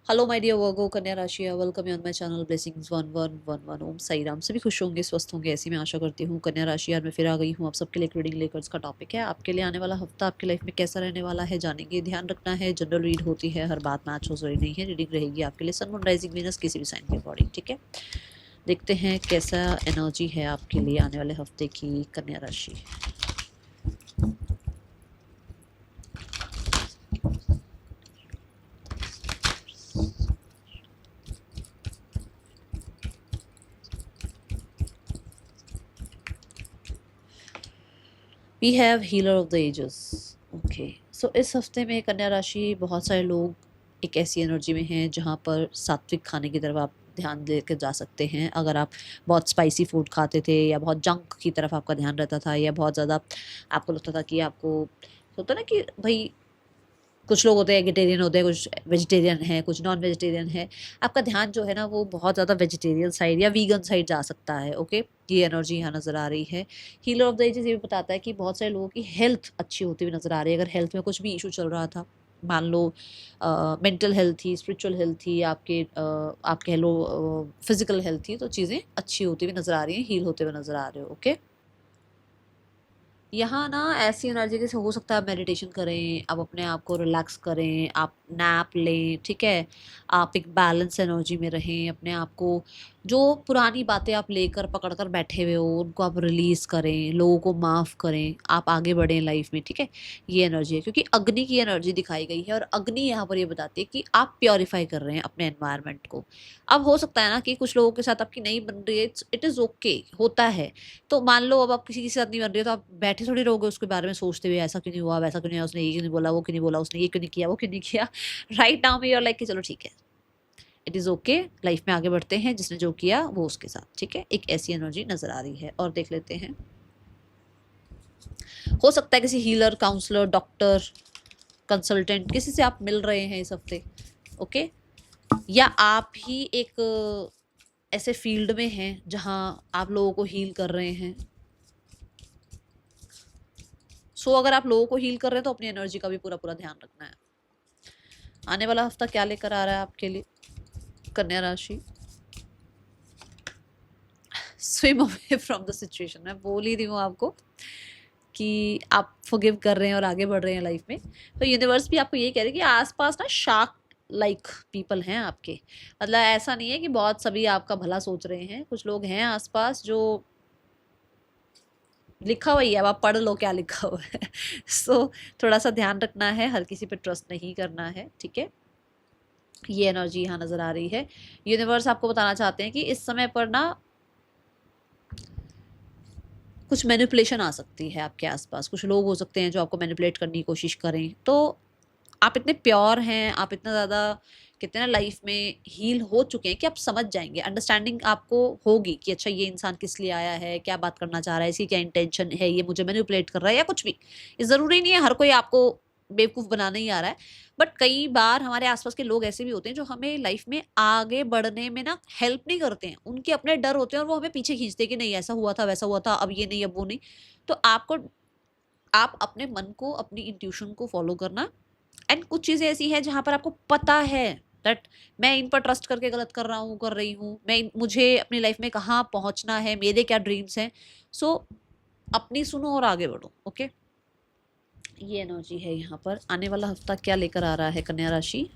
Hello my dear वर्गो कन्या राशि, welcome you on my channel blessings 1111 ओम साई राम। सभी खुश होंगे, स्वस्थ होंगे, ऐसी मैं आशा करती हूँ। कन्या राशि यार मैं फिर आ गई हूँ आप सबके लिए एक रीडिंग लेकर। इसका टॉपिक है आपके लिए आने वाला हफ्ता आपकी लाइफ में कैसा रहने वाला है, जानेंगे। ध्यान रखना है, जनरल रीड होती है, हर बात मैच हो जरूरी नहीं है। रीडिंग रहेगी आपके लिए सन मून राइजिंग वीनस किसी भी साइन के अकॉर्डिंग, ठीक है। देखते हैं कैसा एनर्जी है आपके लिए आने वाले हफ्ते की कन्या राशि। We have healer of the ages. Okay, so इस हफ्ते में कन्या राशि बहुत सारे लोग एक ऐसी एनर्जी में हैं जहाँ पर सात्विक खाने की तरफ आप ध्यान लेकर जा सकते हैं। अगर आप बहुत स्पाइसी फूड खाते थे या बहुत जंक की तरफ आपका ध्यान रहता था या बहुत ज़्यादा आपको लगता था कि आपको होता ना कि भाई कुछ लोग होते हैं एगिटेरियन होते हैं, कुछ वेजिटेरियन है, कुछ नॉन वेजिटेरियन है। आपका ध्यान जो है ना वो बहुत ज़्यादा वेजिटेरियन साइड या वीगन साइड जा सकता है। ओके, ये एनर्जी यहाँ नज़र आ रही है। हीलर ऑफ द एजेस ये भी बताता है कि बहुत सारे लोगों की हेल्थ अच्छी होती हुई नज़र आ रही है। अगर हेल्थ में कुछ भी इशू चल रहा था, मान लो मेंटल हेल्थ थी, स्पिरिचुअल हेल्थ थी, आप कह लो फिजिकल हेल्थ थी, तो चीज़ें अच्छी होती हुई नज़र आ रही हैं, हील होते हुए नज़र आ रहे हो। ओके, यहाँ ना ऐसी एनर्जी जैसे हो सकता है आप मेडिटेशन करें, आप अपने आप को रिलैक्स करें, आप नैप लें, ठीक है। आप एक बैलेंस एनर्जी में रहें, अपने आप को जो पुरानी बातें आप लेकर पकड़ कर बैठे हुए हो उनको आप रिलीज़ करें, लोगों को माफ़ करें, आप आगे बढ़ें लाइफ में, ठीक है। ये एनर्जी है क्योंकि अग्नि की एनर्जी दिखाई गई है और अग्नि यहाँ पर ये बताती है कि आप प्योरीफाई कर रहे हैं अपने एनवायरनमेंट को। अब हो सकता है ना कि कुछ लोगों के साथ आपकी नहीं बन रही है, इट इज़ ओके, होता है। तो मान लो अब आप किसी के साथ नहीं बन रही हो तो आप बैठे थोड़ी रहोगे उसके बारे में सोचते हुए ऐसा क्यों नहीं हुआ, वैसा क्यों नहीं हुआ, उसने ये क्यों नहीं बोला, वो क्यों नहीं बोला, उसने ये क्यों नहीं किया, वो क्यों नहीं किया। राइट नाउ में यूर लाइक कि चलो ठीक है, इट इज़ ओके, लाइफ में आगे बढ़ते हैं, जिसने जो किया वो उसके साथ, ठीक है। एक ऐसी एनर्जी नजर आ रही है। और देख लेते हैं, हो सकता है किसी हीलर, काउंसलर, डॉक्टर, कंसल्टेंट किसी से आप मिल रहे हैं इस हफ्ते। ओके, या आप ही एक ऐसे फील्ड में हैं जहां आप लोगों को हील कर रहे हैं। सो अगर आप लोगों को हील कर रहे हैं तो अपनी एनर्जी का भी पूरा पूरा ध्यान रखना है। आने वाला हफ्ता क्या लेकर आ रहा है आपके लिए कन्या राशि। Swim away from the situation. मैं बोल ही रही हूँ आपको कि आप फॉरगिव कर रहे हैं और आगे बढ़ रहे हैं लाइफ में। तो यूनिवर्स भी आपको ये कह रही है कि आसपास ना शार्क लाइक पीपल हैं आपके। मतलब ऐसा नहीं है कि बहुत सभी आपका भला सोच रहे हैं, कुछ लोग हैं आसपास जो लिखा हुआ ही है, अब आप पढ़ लो क्या लिखा हुआ है। सो थोड़ा सा ध्यान रखना है, हर किसी पे ट्रस्ट नहीं करना है, ठीक है। ये एनर्जी यहाँ नजर आ रही है। यूनिवर्स आपको बताना चाहते हैं कि इस समय पर ना कुछ मैनिपुलेशन आ सकती है आपके आसपास। कुछ लोग हो सकते हैं जो आपको मैनिपुलेट करने की कोशिश करें। तो आप इतने प्योर हैं, आप इतना ज़्यादा कहते हैं ना लाइफ में हील हो चुके हैं कि आप समझ जाएंगे, अंडरस्टैंडिंग आपको होगी कि अच्छा ये इंसान किस लिए आया है, क्या बात करना चाह रहा है, इसकी क्या इंटेंशन है, ये मुझे मैनिपुलेट कर रहा है या कुछ भी। ये ज़रूरी नहीं है हर कोई आपको बेवकूफ़ बनाने ही आ रहा है। बट कई बार हमारे आसपास के लोग ऐसे भी होते हैं जो हमें लाइफ में आगे बढ़ने में ना हेल्प नहीं करते हैं। उनके अपने डर होते हैं और वो हमें पीछे खींचते हैं कि नहीं ऐसा हुआ था, वैसा हुआ था, अब ये नहीं, अब वो नहीं। तो आप अपने मन को, अपनी इंट्यूशन को फॉलो करना। एंड कुछ चीज़ें ऐसी हैं जहाँ पर आपको पता है दैट मैं इन पर ट्रस्ट करके गलत कर रहा हूँ, कर रही हूँ, मुझे अपनी लाइफ में कहाँ पहुँचना है, मेरे क्या ड्रीम्स हैं। सो अपनी सुनो और आगे बढ़ो। ओके, ये एनर्जी है यहाँ पर। आने वाला हफ्ता क्या लेकर आ रहा है कन्या राशि।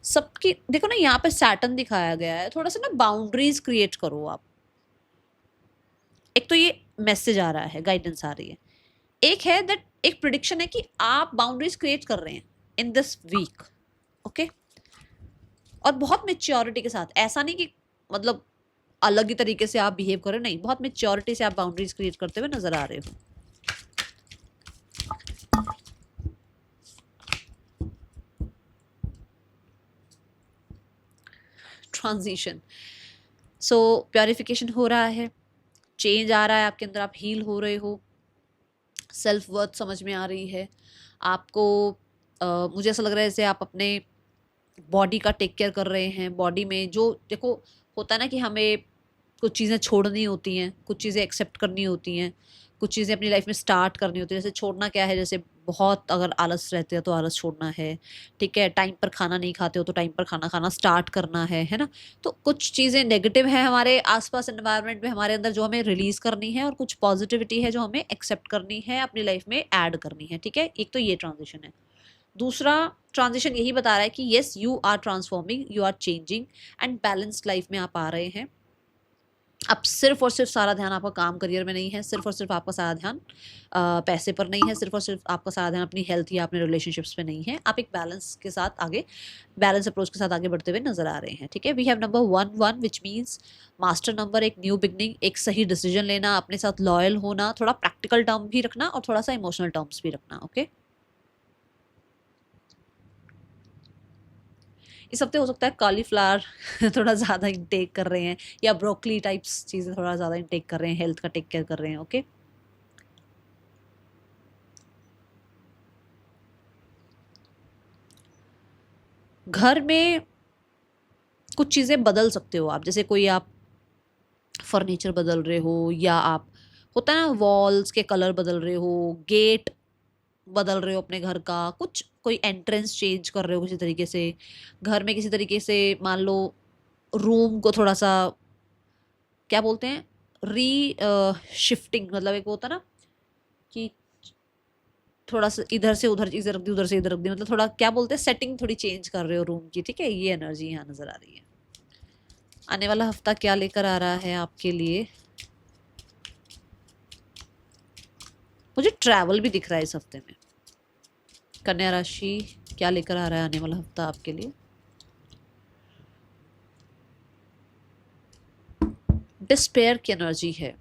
सबकी देखो ना, यहाँ पे सैटर्न दिखाया गया है। थोड़ा सा ना बाउंड्रीज क्रिएट करो आप। एक तो ये मैसेज आ रहा है, गाइडेंस आ रही है। एक है दैट एक प्रिडिक्शन है कि आप बाउंड्रीज क्रिएट कर रहे हैं इन दिस वीक। ओके, और बहुत मेच्योरिटी के साथ। ऐसा नहीं कि मतलब अलग ही तरीके से आप बिहेव करें, नहीं, बहुत मेच्योरिटी से आप बाउंड्रीज क्रिएट करते हुए नजर आ रहे हो। ट्रांजिशन, सो प्योरिफिकेशन हो रहा है, चेंज आ रहा है आपके अंदर, आप हील हो रहे हो, सेल्फ वर्थ समझ में आ रही है आपको। मुझे ऐसा लग रहा है जैसे आप अपने बॉडी का टेक केयर कर रहे हैं। बॉडी में जो देखो होता है ना कि हमें कुछ चीज़ें छोड़नी होती हैं, कुछ चीज़ें एक्सेप्ट करनी होती हैं। कुछ चीज़ें अपनी लाइफ में स्टार्ट करनी होती है, जैसे छोड़ना क्या है, जैसे बहुत अगर आलस रहते हैं तो आलस छोड़ना है, ठीक है, टाइम पर खाना नहीं खाते हो तो टाइम पर खाना खाना स्टार्ट करना है ना। तो कुछ चीज़ें नेगेटिव है हमारे आसपास एनवायरनमेंट में हमारे अंदर जो हमें रिलीज करनी है, और कुछ पॉजिटिविटी है जो हमें एक्सेप्ट करनी है, अपनी लाइफ में ऐड करनी है, ठीक है। एक तो ये ट्रांजिशन है। दूसरा ट्रांजिशन यही बता रहा है कि yes you are transforming, you are changing and balanced life में आप आ रहे हैं। अब सिर्फ और सिर्फ सारा ध्यान आपका काम करियर में नहीं है, सिर्फ और सिर्फ आपका सारा ध्यान पैसे पर नहीं है, सिर्फ और सिर्फ आपका सारा ध्यान अपनी हेल्थ या अपने रिलेशनशिप्स पे नहीं है। आप एक बैलेंस के साथ आगे, बैलेंस अप्रोच के साथ आगे बढ़ते हुए नजर आ रहे हैं, ठीक है। We have number 1 which means master number, एक न्यू बिगनिंग, एक सही डिसीजन लेना, अपने साथ लॉयल होना, थोड़ा प्रैक्टिकल टर्म भी रखना और थोड़ा सा इमोशनल टर्म्स भी रखना, ओके। इस हफ्ते हो सकता है कॉलीफ्लावर थोड़ा ज़्यादा इंटेक कर रहे हैं, या ब्रोकली टाइप्स चीज़ें थोड़ा ज़्यादा इंटेक कर रहे हैं, हेल्थ का टेक केयर कर रहे हैं, ओके। घर में कुछ चीज़ें बदल सकते हो आप, जैसे कोई आप फर्नीचर बदल रहे हो, या आप, होता है ना, वॉल्स के कलर बदल रहे हो, गेट बदल रहे हो अपने घर का, कुछ कोई एंट्रेंस चेंज कर रहे हो किसी तरीके से घर में, किसी तरीके से मान लो रूम को थोड़ा सा, क्या बोलते हैं, री शिफ्टिंग, मतलब एक वो होता ना कि थोड़ा सा इधर से उधर चीजें रख दी, उधर से इधर रख दी, मतलब थोड़ा क्या बोलते हैं, सेटिंग थोड़ी चेंज कर रहे हो रूम की, ठीक है। ये एनर्जी यहाँ नजर आ रही है। आने वाला हफ्ता क्या लेकर आ रहा है आपके लिए? मुझे ट्रैवल भी दिख रहा है इस हफ्ते में। कन्या राशि क्या लेकर आ रहा है आने वाला हफ्ता आपके लिए? डिस्पेयर की एनर्जी है।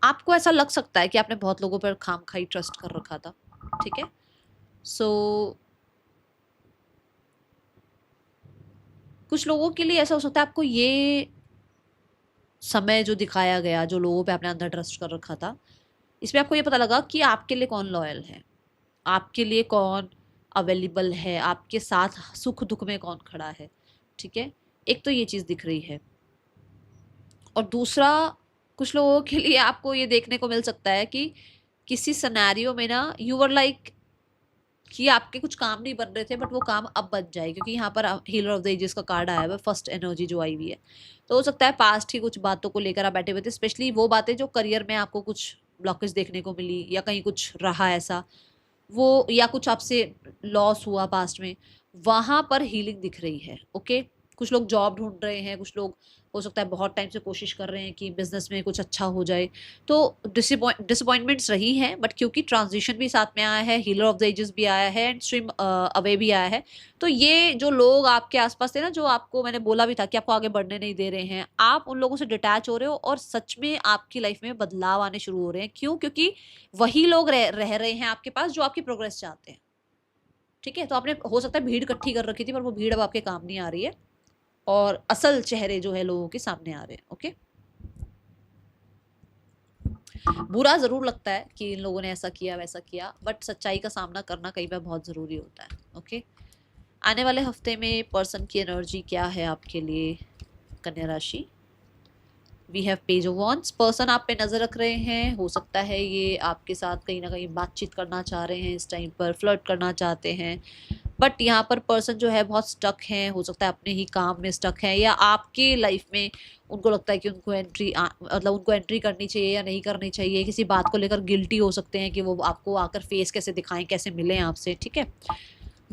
आपको ऐसा लग सकता है कि आपने बहुत लोगों पर खामखाई ट्रस्ट कर रखा था, ठीक है। सो कुछ लोगों के लिए ऐसा हो सकता है, आपको ये समय जो दिखाया गया, जो लोगों पे आपने अंदर ट्रस्ट कर रखा था, इसमें आपको ये पता लगा कि आपके लिए कौन लॉयल है, आपके लिए कौन अवेलेबल है, आपके साथ सुख दुख में कौन खड़ा है, ठीक है। एक तो ये चीज़ दिख रही है। और दूसरा, कुछ लोगों के लिए आपको ये देखने को मिल सकता है कि किसी सिनेरियो में ना यू वर लाइक कि आपके कुछ काम नहीं बन रहे थे, बट वो काम अब बन जाए, क्योंकि यहाँ पर हीलर ऑफ द एजेस का कार्ड आया हुआ है, फर्स्ट एनर्जी जो आई हुई है। तो हो सकता है पास्ट की कुछ बातों को लेकर आप बैठे हुए थे, स्पेशली वो बातें जो करियर में आपको कुछ ब्लॉकेज देखने को मिली, या कहीं कुछ रहा ऐसा, वो, या कुछ आपसे लॉस हुआ पास्ट में, वहां पर हीलिंग दिख रही है, ओके। कुछ लोग जॉब ढूंढ रहे हैं, कुछ लोग हो सकता है बहुत टाइम से कोशिश कर रहे हैं कि बिजनेस में कुछ अच्छा हो जाए। तो डिसअपॉइंटमेंट्स रही हैं, बट क्योंकि ट्रांजिशन भी साथ में आया है, हीलर ऑफ द एजेस भी आया है, एंड स्ट्रीम अवे भी आया है, तो ये जो लोग आपके आसपास थे ना, जो आपको मैंने बोला भी था कि आपको आगे बढ़ने नहीं दे रहे हैं, आप उन लोगों से डिटैच हो रहे हो, और सच में आपकी लाइफ में बदलाव आने शुरू हो रहे हैं। क्यों? क्योंकि वही लोग रह रहे हैं आपके पास जो आपकी प्रोग्रेस चाहते हैं, ठीक है। तो आपने हो सकता है भीड़ इकट्ठी कर रखी थी, पर वो भीड़ अब आपके काम नहीं आ रही है, और असल चेहरे जो है लोगों के सामने आ रहे हैं, ओके। बुरा जरूर लगता है कि इन लोगों ने ऐसा किया वैसा किया, बट सच्चाई का सामना करना कई बार बहुत जरूरी होता है, ओके। आने वाले हफ्ते में पर्सन की एनर्जी क्या है आपके लिए, कन्या राशि? We have page of wands. Person आप पे नज़र रख रहे हैं, हो सकता है ये आपके साथ कहीं ना कहीं बातचीत करना चाह रहे हैं, इस टाइम पर फ्लर्ट करना चाहते हैं, बट यहाँ पर पर्सन जो है बहुत स्टक हैं, हो सकता है अपने ही काम में स्टक हैं, या आपकी लाइफ में उनको लगता है कि उनको मतलब उनको एंट्री करनी चाहिए या नहीं करनी चाहिए, किसी बात को लेकर गिल्टी हो सकते हैं कि वो आपको आकर फेस कैसे दिखाएं, कैसे मिलें आपसे, ठीक है।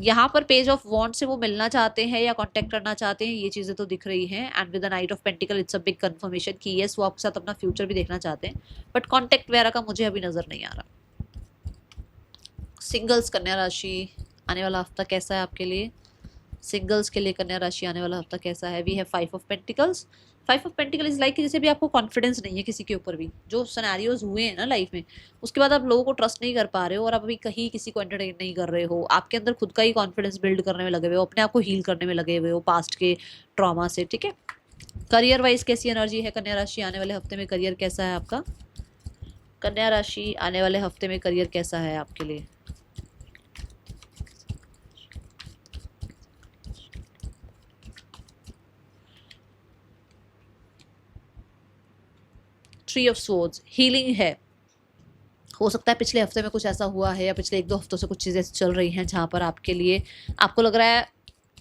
यहाँ पर पेज ऑफ वॉन्ड से वो मिलना चाहते हैं या कांटेक्ट करना चाहते हैं, ये चीज़ें तो दिख रही हैं, and with the night of pentacle it's a big confirmation कि यस वो आपके साथ अपना फ्यूचर भी देखना चाहते हैं, बट कांटेक्ट वगैरह का मुझे अभी नज़र नहीं आ रहा। सिंगल्स कन्या राशि, आने वाला हफ्ता कैसा है आपके लिए? सिंगल्स के लिए कन्या राशि आने वाला हफ्ता कैसा है? We have 5 of pentacles. 5 of pentacle is like जैसे भी आपको कॉन्फिडेंस नहीं है किसी के ऊपर भी, जो सिनेरियोज हुए हैं ना लाइफ में, उसके बाद आप लोगों को ट्रस्ट नहीं कर पा रहे हो, और आप अभी कहीं किसी को एंटरटेन नहीं कर रहे हो, आपके अंदर खुद का ही कॉन्फिडेंस बिल्ड करने में लगे हुए हो, अपने आप को हील करने में लगे हुए हो पास्ट के ट्रॉमा से, ठीक है। करियर वाइज कैसी एनर्जी है कन्या राशि आने वाले हफ्ते में? करियर कैसा है आपका? कन्या राशि आने वाले हफ्ते में करियर कैसा है आपके लिए? 3 ऑफ स्वॉर्ड्स, हीलिंग है। हो सकता है पिछले हफ्ते में कुछ ऐसा हुआ है या पिछले 1-2 हफ्तों से कुछ चीज़ें चल रही हैं जहाँ पर आपके लिए आपको लग रहा है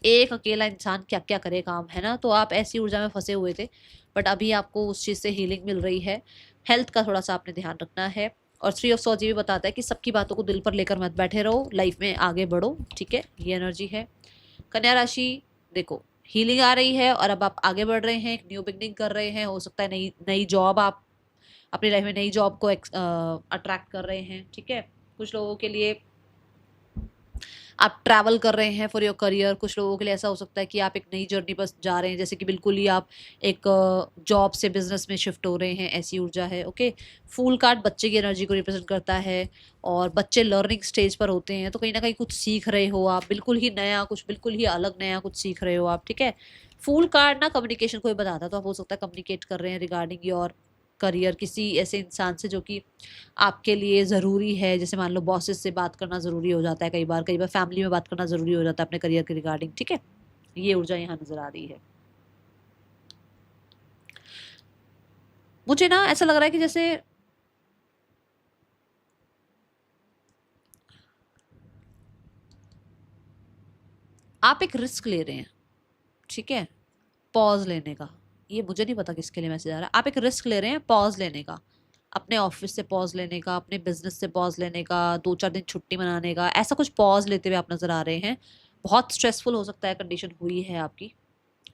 एक अकेला इंसान क्या क्या करे काम, है ना? तो आप ऐसी ऊर्जा में फंसे हुए थे, बट अभी आपको उस चीज़ से हीलिंग मिल रही है। हेल्थ का थोड़ा सा आपने ध्यान रखना है। और 3 ऑफ स्वॉर्ड्स ये भी बताता है कि सबकी बातों को दिल पर लेकर मत बैठे रहो, लाइफ में आगे बढ़ो, ठीक है? ये एनर्जी है। कन्या राशि, देखो हीलिंग आ रही है और अब आप आगे बढ़ रहे हैं, एक न्यू बिगनिंग कर रहे हैं। हो सकता है नई नई जॉब, आप अपनी लाइफ में नई जॉब को अट्रैक्ट कर रहे हैं, ठीक है? कुछ लोगों के लिए आप ट्रैवल कर रहे हैं फॉर योर करियर। कुछ लोगों के लिए ऐसा हो सकता है कि आप एक नई जर्नी पर जा रहे हैं, जैसे कि बिल्कुल ही आप एक जॉब से बिजनेस में शिफ्ट हो रहे हैं, ऐसी ऊर्जा है। ओके, फूल कार्ड बच्चे की एनर्जी को रिप्रेजेंट करता है और बच्चे लर्निंग स्टेज पर होते हैं, तो कहीं ना कहीं कुछ सीख रहे हो आप, बिल्कुल ही नया कुछ, बिल्कुल ही अलग नया कुछ सीख रहे हो आप, ठीक है? फूल कार्ड ना कम्युनिकेशन को ही बताता है, तो आप हो सकता है कम्युनिकेट कर रहे हैं रिगार्डिंग योर करियर किसी ऐसे इंसान से जो कि आपके लिए ज़रूरी है। जैसे मान लो बॉसेस से बात करना ज़रूरी हो जाता है कई बार फैमिली में बात करना ज़रूरी हो जाता है अपने करियर के रिगार्डिंग, ठीक है? ये ऊर्जा यहाँ नज़र आ रही है। मुझे ना ऐसा लग रहा है कि जैसे आप एक रिस्क ले रहे हैं, ठीक है? पॉज लेने का, ये मुझे नहीं पता किसके लिए मैसेज आ रहा है। आप एक रिस्क ले रहे हैं पॉज लेने का, अपने ऑफिस से पॉज लेने का, अपने बिजनेस से पॉज लेने का, 2-4 दिन छुट्टी मनाने का, ऐसा कुछ पॉज लेते हुए आप नजर आ रहे हैं। बहुत स्ट्रेसफुल हो सकता है कंडीशन हुई है आपकी,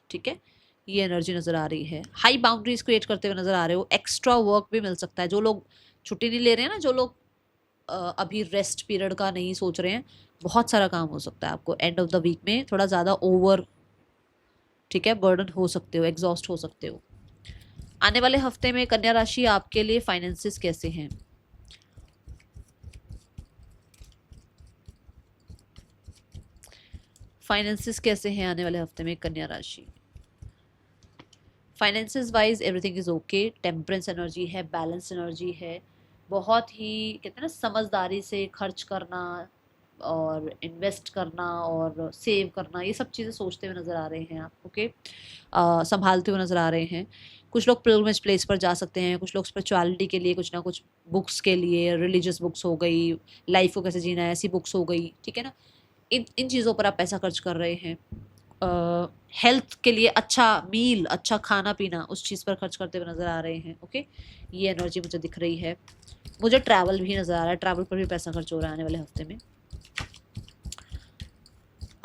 ठीक है? ये एनर्जी नजर आ रही है। हाई बाउंड्रीज क्रिएट करते हुए नजर आ रहे हो। एक्स्ट्रा वर्क भी मिल सकता है। जो लोग छुट्टी नहीं ले रहे हैं ना, जो लोग अभी रेस्ट पीरियड का नहीं सोच रहे हैं, बहुत सारा काम हो सकता है आपको एंड ऑफ द वीक में, थोड़ा ज़्यादा ओवर, ठीक है, बर्डन हो सकते हो, एग्जॉस्ट हो सकते हो। आने वाले हफ्ते में कन्या राशि आपके लिए फाइनेंसेस कैसे हैं? फाइनेंसेस कैसे हैं आने वाले हफ्ते में कन्या राशि? Finances wise everything is okay. Temperance energy है, बैलेंस एनर्जी है। बहुत ही कहते हैं ना समझदारी से खर्च करना और इन्वेस्ट करना और सेव करना, ये सब चीज़ें सोचते हुए नज़र आ रहे हैं आप, ओके? संभालते हुए नज़र आ रहे हैं। कुछ लोग पिलग्रिमेज प्लेस पर जा सकते हैं, कुछ लोग स्पिरिचुअलिटी के लिए कुछ ना कुछ बुक्स के लिए, रिलीजियस बुक्स हो गई, लाइफ को कैसे जीना है ऐसी बुक्स हो गई, ठीक है ना? इन इन चीज़ों पर आप पैसा खर्च कर रहे हैं। हेल्थ के लिए अच्छा मील, अच्छा खाना पीना, उस चीज़ पर खर्च करते हुए नज़र आ रहे हैं, ओके? ये एनर्जी मुझे दिख रही है। मुझे ट्रैवल भी नज़र आ रहा है, ट्रैवल पर भी पैसा खर्च हो रहा है आने वाले हफ्ते में।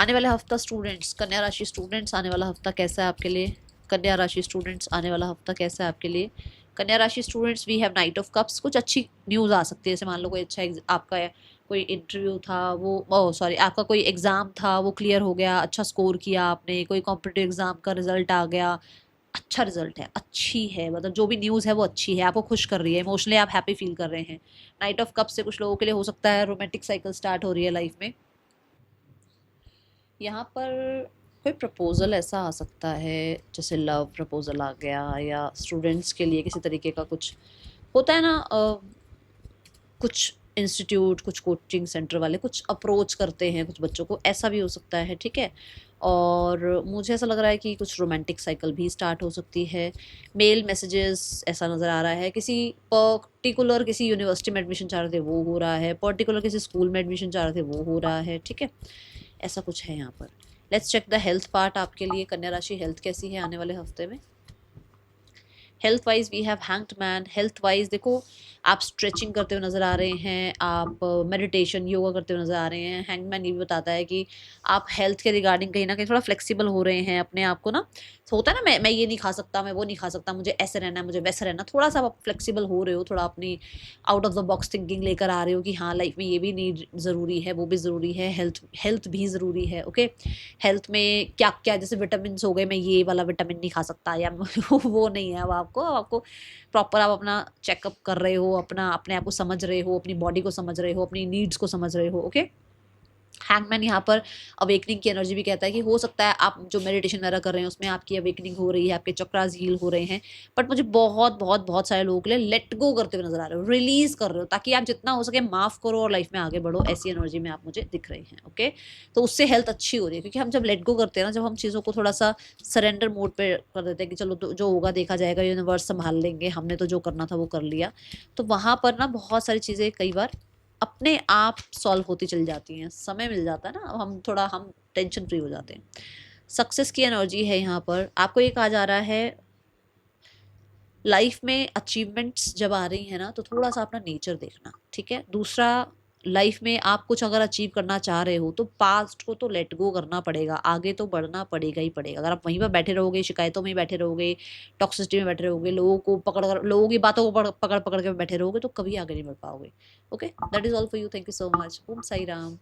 आने वाला हफ्ता स्टूडेंट्स, कन्या राशि स्टूडेंट्स, आने वाला हफ्ता कैसा है आपके लिए? कन्या राशि स्टूडेंट्स, आने वाला हफ्ता कैसा है आपके लिए? कन्या राशि students, we have knight of cups. कुछ अच्छी न्यूज़ आ सकती है, जैसे मान लो कोई अच्छा आपका कोई इंटरव्यू था, वो सॉरी आपका कोई एग्ज़ाम था, वो क्लियर हो गया, अच्छा स्कोर किया आपने, कोई कॉम्पिटिटिव एग्ज़ाम का रिजल्ट आ गया, अच्छा रिजल्ट है, अच्छी है, मतलब जो भी न्यूज़ है वो अच्छी है, आपको खुश कर रही है, इमोशनली आप हैप्पी फील कर रहे हैं। नाइट ऑफ कप्स से कुछ लोगों के लिए हो सकता है रोमांटिक साइकिल स्टार्ट हो रही है लाइफ में। यहाँ पर कोई प्रपोज़ल ऐसा आ सकता है, जैसे लव प्रपोज़ल आ गया, या स्टूडेंट्स के लिए किसी तरीके का कुछ होता है ना, कुछ इंस्टीट्यूट, कुछ कोचिंग सेंटर वाले कुछ अप्रोच करते हैं कुछ बच्चों को, ऐसा भी हो सकता है, ठीक है? और मुझे ऐसा लग रहा है कि कुछ रोमांटिक साइकिल भी स्टार्ट हो सकती है। मेल मैसेजेस ऐसा नज़र आ रहा है, किसी पर्टिकुलर किसी यूनिवर्सिटी में एडमिशन चाह रहे थे वो हो रहा है, पर्टिकुलर किसी स्कूल में एडमिशन चाह रहे थे वो हो रहा है, ठीक है? ऐसा कुछ है यहाँ पर। Let's check the health part आपके लिए। कन्या राशि हेल्थ कैसी है आने वाले हफ्ते में? Health wise we have hanged man. Health wise देखो, आप स्ट्रेचिंग करते हुए नज़र आ रहे हैं, आप मेडिटेशन योगा करते हुए नज़र आ रहे हैं। हैंग्ड मैन ये भी बताता है कि आप हेल्थ के रिगार्डिंग कहीं ना कहीं थोड़ा फ्लेक्सिबल हो रहे हैं अपने आप को ना। तो होता है ना, मैं ये नहीं खा सकता, मैं वो नहीं खा सकता, मुझे ऐसे रहना है, मुझे वैसे रहना, थोड़ा सा आप फ्लेक्सिबल हो रहे हो, थोड़ा अपनी out of the box thinking लेकर आ रहे हो कि हाँ लाइफ में ये भी नीड ज़रूरी है, वो भी ज़रूरी है, हेल्थ हेल्थ भी ज़रूरी है, ओके? हेल्थ में क्या क्या, जैसे विटामिन हो गए, मैं ये वाला विटामिन नहीं खा सकता, या वो नहीं है। अब आपको प्रॉपर आप अपना चेकअप कर रहे हो, अपना अपने आप को समझ रहे हो, अपनी बॉडी को समझ रहे हो, अपनी नीड्स को समझ रहे हो, ओके? हैंगमैन यहाँ पर अवेकनिंग की एनर्जी भी कहता है कि हो सकता है आप जो मेडिटेशन वगैरह कर रहे हैं उसमें आपकी अवेकनिंग हो रही है, आपके चक्रास हील हो रहे हैं, बट मुझे बहुत बहुत बहुत सारे लोगों के लिए लेट गो करते हुए नजर आ रहे हो, रिलीज कर रहे हो, ताकि आप जितना हो सके माफ करो और लाइफ में आगे बढ़ो। ऐसी एनर्जी में आप मुझे दिख रही हैं। ओके, तो उससे हेल्थ अच्छी हो रही है, क्योंकि हम जब लेट गो करते हैं ना, जब हम चीज़ों को थोड़ा सा सरेंडर मोड पे कर देते हैं कि चलो जो होगा देखा जाएगा, यूनिवर्स संभाल लेंगे, हमने तो जो करना था वो कर लिया, तो वहाँ पर ना बहुत सारी चीज़ें कई बार अपने आप सॉल्व होती चली जाती हैं, समय मिल जाता है ना, हम टेंशन फ्री हो जाते हैं। सक्सेस की एनर्जी है यहाँ पर, आपको ये कहा जा रहा है लाइफ में अचीवमेंट्स जब आ रही है ना, तो थोड़ा सा अपना नेचर देखना, ठीक है। दूसरा, लाइफ में आप कुछ अगर अचीव करना चाह रहे हो तो पास्ट को तो लेट गो करना पड़ेगा, आगे तो बढ़ना पड़ेगा ही पड़ेगा। अगर आप वहीं पर बैठे रहोगे, शिकायतों में ही बैठे रहोगे, टॉक्सिसिटी में बैठे रहोगे, लोगों की बातों को पकड़ पकड़ के बैठे रहोगे, तो कभी आगे नहीं बढ़ पाओगे। Okay, that is all for you. Thank you so much. Om Sai Ram.